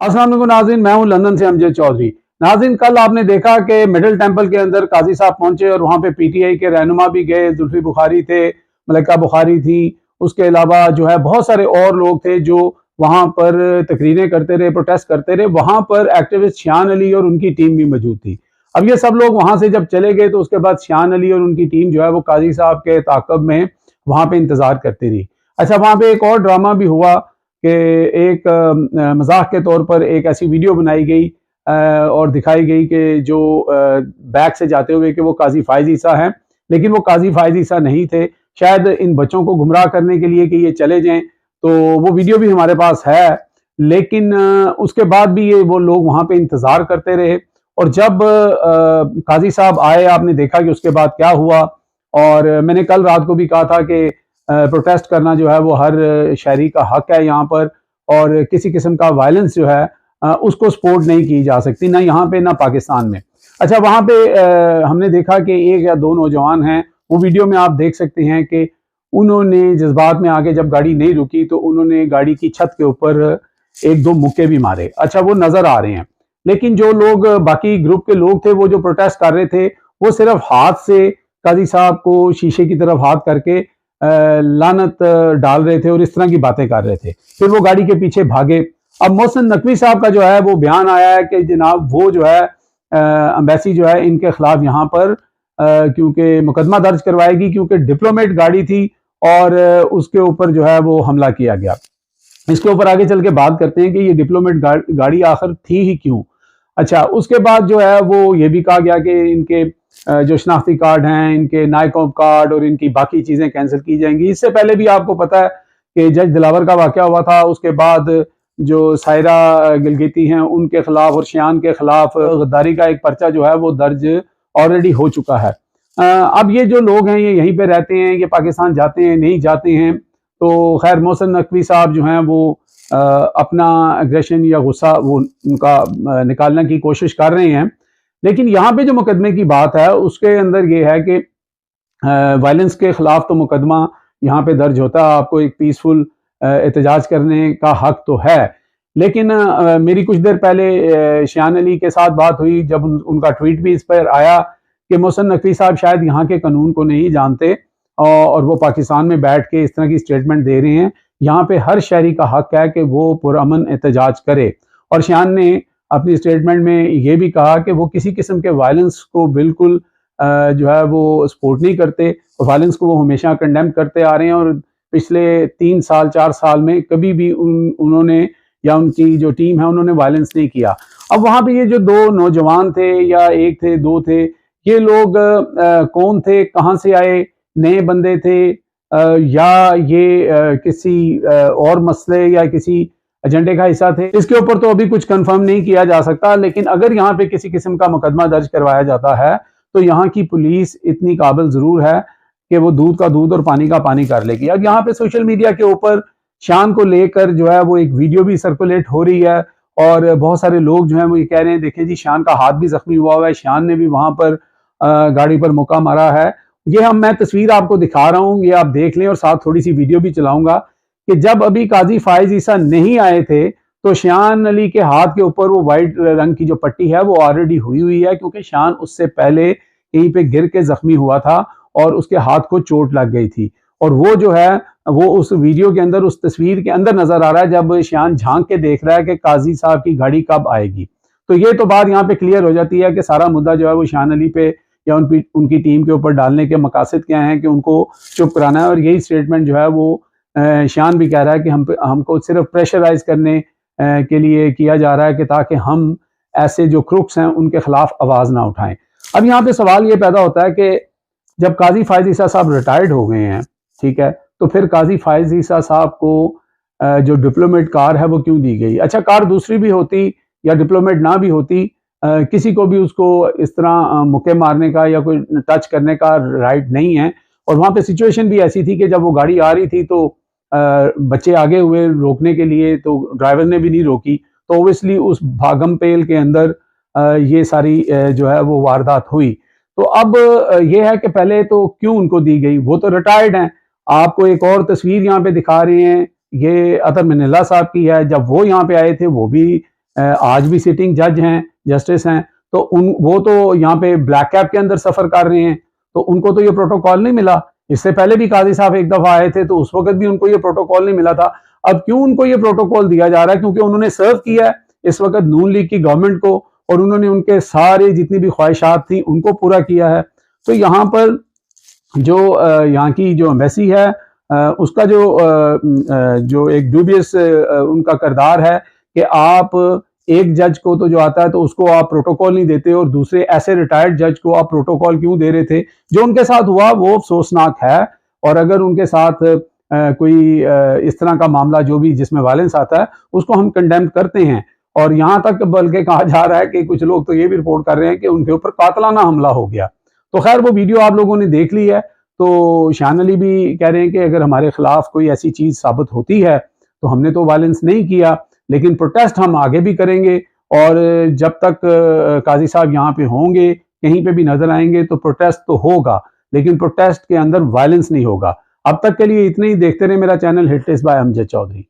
अस्सलाम वालेकुम नाज़रीन, मैं हूं लंदन से अमजद चौधरी। नाज़रीन, कल आपने देखा कि मिडिल टेंपल के अंदर काजी साहब पहुंचे और वहां पे पीटीआई के रहनुमा भी गए। जुल्फी बुखारी थे, मलिका बुखारी थी, उसके अलावा जो है बहुत सारे और लोग थे जो वहां पर तकरीरें करते रहे, प्रोटेस्ट करते रहे। वहां पर एक्टिविस्ट शान अली और उनकी टीम भी मौजूद थी। अब ये सब लोग वहां से जब चले गए तो उसके बाद शान अली और उनकी टीम जो है वो काजी साहब के ताक़ब में वहां पे इंतजार करती रही। अच्छा, वहां पे एक और ड्रामा भी हुआ कि एक मजाक के तौर पर एक ऐसी वीडियो बनाई गई और दिखाई गई कि जो बैक से जाते हुए कि वो काजी फायज ईसा हैं, लेकिन वो काजी फायज ईसा नहीं थे। शायद इन बच्चों को गुमराह करने के लिए कि ये चले जाएं, तो वो वीडियो भी हमारे पास है। लेकिन उसके बाद भी ये वो लोग वहां पे इंतजार करते रहे और जब काजी साहब आए, आपने देखा कि उसके बाद क्या हुआ। और मैंने कल रात को भी कहा था कि प्रोटेस्ट करना जो है वो हर शहरी का हक है यहाँ पर, और किसी किस्म का वायलेंस जो है उसको सपोर्ट नहीं की जा सकती, ना यहाँ पे ना पाकिस्तान में। अच्छा, वहाँ पे हमने देखा कि एक या दो नौजवान हैं, वो वीडियो में आप देख सकते हैं कि उन्होंने जज्बात में आके जब गाड़ी नहीं रुकी तो उन्होंने गाड़ी की छत के ऊपर एक दो मुक्के भी मारे। अच्छा, वो नजर आ रहे हैं। लेकिन जो लोग बाकी ग्रुप के लोग थे वो जो प्रोटेस्ट कर रहे थे, वो सिर्फ हाथ से काजी साहब को शीशे की तरफ हाथ करके लानत डाल रहे थे और इस तरह की बातें कर रहे थे। फिर वो गाड़ी के पीछे भागे। अब मोहसिन नकवी साहब का जो है वो बयान आया है कि जनाब वो जो है एम्बेसी जो है इनके खिलाफ यहाँ पर क्योंकि मुकदमा दर्ज करवाएगी, क्योंकि डिप्लोमेट गाड़ी थी और उसके ऊपर जो है वो हमला किया गया। इसके ऊपर आगे चल के बात करते हैं कि ये डिप्लोमेट गाड़ी आखिर थी ही क्यों। अच्छा, उसके बाद जो है वो ये भी कहा गया कि इनके जो शनाख्ती कार्ड हैं, इनके नायकॉम कार्ड और इनकी बाकी चीज़ें कैंसिल की जाएंगी। इससे पहले भी आपको पता है कि जज दिलावर का वाक़या हुआ था, उसके बाद जो सायरा गिलगिती हैं उनके खिलाफ और शियान के खिलाफ गद्दारी का एक पर्चा जो है वो दर्ज ऑलरेडी हो चुका है। अब ये जो लोग हैं ये यहीं पे रहते हैं, ये पाकिस्तान जाते हैं नहीं जाते हैं। तो खैर मोहसिन नकवी साहब जो हैं वो अपना एग्रेशन या गुस्सा वो उनका निकालने की कोशिश कर रहे हैं। लेकिन यहाँ पे जो मुकदमे की बात है उसके अंदर ये है कि वायलेंस के खिलाफ तो मुकदमा यहाँ पे दर्ज होता है, आपको एक पीसफुल एहतजाज करने का हक तो है। लेकिन मेरी कुछ देर पहले शान अली के साथ बात हुई जब उनका ट्वीट भी इस पर आया कि मोहसिन नकवी साहब शायद यहाँ के कानून को नहीं जानते और वो पाकिस्तान में बैठ के इस तरह की स्टेटमेंट दे रहे हैं। यहाँ पे हर शहरी का हक है कि वो पुरअमन एहतजाज करे। और शान ने अपनी स्टेटमेंट में ये भी कहा कि वो किसी किस्म के वायलेंस को बिल्कुल जो है वो सपोर्ट नहीं करते और वायलेंस को वो हमेशा कंडेम करते आ रहे हैं। और पिछले 3 साल 4 साल में कभी भी उन्होंने या उनकी जो टीम है उन्होंने वायलेंस नहीं किया। अब वहाँ पे ये जो दो नौजवान थे या एक थे दो थे, ये लोग कौन थे, कहाँ से आए, नए बंदे थे या ये किसी और मसले या किसी एजेंडे का हिस्सा थे, इसके ऊपर तो अभी कुछ कंफर्म नहीं किया जा सकता। लेकिन अगर यहाँ पे किसी किस्म का मुकदमा दर्ज करवाया जाता है तो यहाँ की पुलिस इतनी काबिल जरूर है कि वो दूध का दूध और पानी का पानी कर लेगी। अब यहाँ पे सोशल मीडिया के ऊपर शान को लेकर जो है वो एक वीडियो भी सर्कुलेट हो रही है और बहुत सारे लोग जो है वो ये कह रहे हैं देखें जी शान का हाथ भी जख्मी हुआ है, शान ने भी वहां पर गाड़ी पर मुक्का मारा है। ये मैं तस्वीर आपको दिखा रहा हूँ, ये आप देख लें और साथ थोड़ी सी वीडियो भी चलाऊंगा कि जब अभी काजी फायज ईसा नहीं आए थे तो शान अली के हाथ के ऊपर वो वाइट रंग की जो पट्टी है वो ऑलरेडी हुई हुई है, क्योंकि शान उससे पहले कहीं पे गिर के जख्मी हुआ था और उसके हाथ को चोट लग गई थी। और वो जो है वो उस वीडियो के अंदर, उस तस्वीर के अंदर नजर आ रहा है जब शान झांक के देख रहा है कि काजी साहब की गाड़ी कब आएगी। तो ये तो बात यहाँ पे क्लियर हो जाती है कि सारा मुद्दा जो है वो शान अली पे या उनकी टीम के ऊपर डालने के मकासद क्या हैं कि उनको चुप कराना है। और यही स्टेटमेंट जो है वो शान भी कह रहा है कि हमको सिर्फ प्रेशराइज करने के लिए किया जा रहा है कि ताकि हम ऐसे जो क्रुक्स हैं उनके खिलाफ आवाज ना उठाएं। अब यहाँ पे सवाल ये पैदा होता है कि जब काजी फायज ईसा साहब रिटायर्ड हो गए हैं, ठीक है, तो फिर काजी फायज ईसा साहब को जो डिप्लोमेट कार है वो क्यों दी गई। अच्छा, कार दूसरी भी होती या डिप्लोमेट ना भी होती, किसी को भी उसको इस तरह मुक्के मारने का या कोई टच करने का राइट नहीं है। और वहाँ पे सिचुएशन भी ऐसी थी कि जब वो गाड़ी आ रही थी तो बच्चे आगे हुए रोकने के लिए, तो ड्राइवर ने भी नहीं रोकी, तो ओबियसली उस भागम पेल के अंदर ये सारी जो है वो वारदात हुई। तो अब ये है कि पहले तो क्यों उनको दी गई, वो तो रिटायर्ड हैं। आपको एक और तस्वीर यहाँ पे दिखा रहे हैं, ये अतर मिनल्ला साहब की है। जब वो यहाँ पे आए थे वो भी आज भी सिटिंग जज हैं, जस्टिस हैं, तो वो तो यहाँ पे ब्लैक कैप के अंदर सफर कर रहे हैं, तो उनको तो ये प्रोटोकॉल नहीं मिला। इससे पहले भी काजी साहब एक दफा आए थे तो उस वक्त भी उनको ये प्रोटोकॉल नहीं मिला था। अब क्यों उनको ये प्रोटोकॉल दिया जा रहा है? क्योंकि उन्होंने सर्व किया है इस वक्त नून लीग की गवर्नमेंट को, और उन्होंने उनके सारे जितनी भी ख्वाहिशात थी उनको पूरा किया है। तो यहाँ पर जो यहाँ की जो एम्बेसी है उसका जो एक ड्यूबियस उनका किरदार है कि आप एक जज को तो जो आता है तो उसको आप प्रोटोकॉल नहीं देते, और दूसरे ऐसे रिटायर्ड जज को आप प्रोटोकॉल क्यों दे रहे थे? जो उनके साथ हुआ वो अफसोसनाक है, और अगर उनके साथ कोई इस तरह का मामला जो भी जिसमें वायलेंस आता है उसको हम कंडेम करते हैं। और यहाँ तक बल्कि कहा जा रहा है कि कुछ लोग तो ये भी रिपोर्ट कर रहे हैं कि उनके ऊपर कातलाना हमला हो गया। तो खैर वो वीडियो आप लोगों ने देख ली है। तो शान अली भी कह रहे हैं कि अगर हमारे खिलाफ कोई ऐसी चीज साबित होती है तो हमने तो वायलेंस नहीं किया, लेकिन प्रोटेस्ट हम आगे भी करेंगे, और जब तक काजी साहब यहाँ पे होंगे, कहीं पे भी नजर आएंगे तो प्रोटेस्ट तो होगा, लेकिन प्रोटेस्ट के अंदर वायलेंस नहीं होगा। अब तक के लिए इतने ही। देखते रहे मेरा channel hit list by Amjad Chaudhary.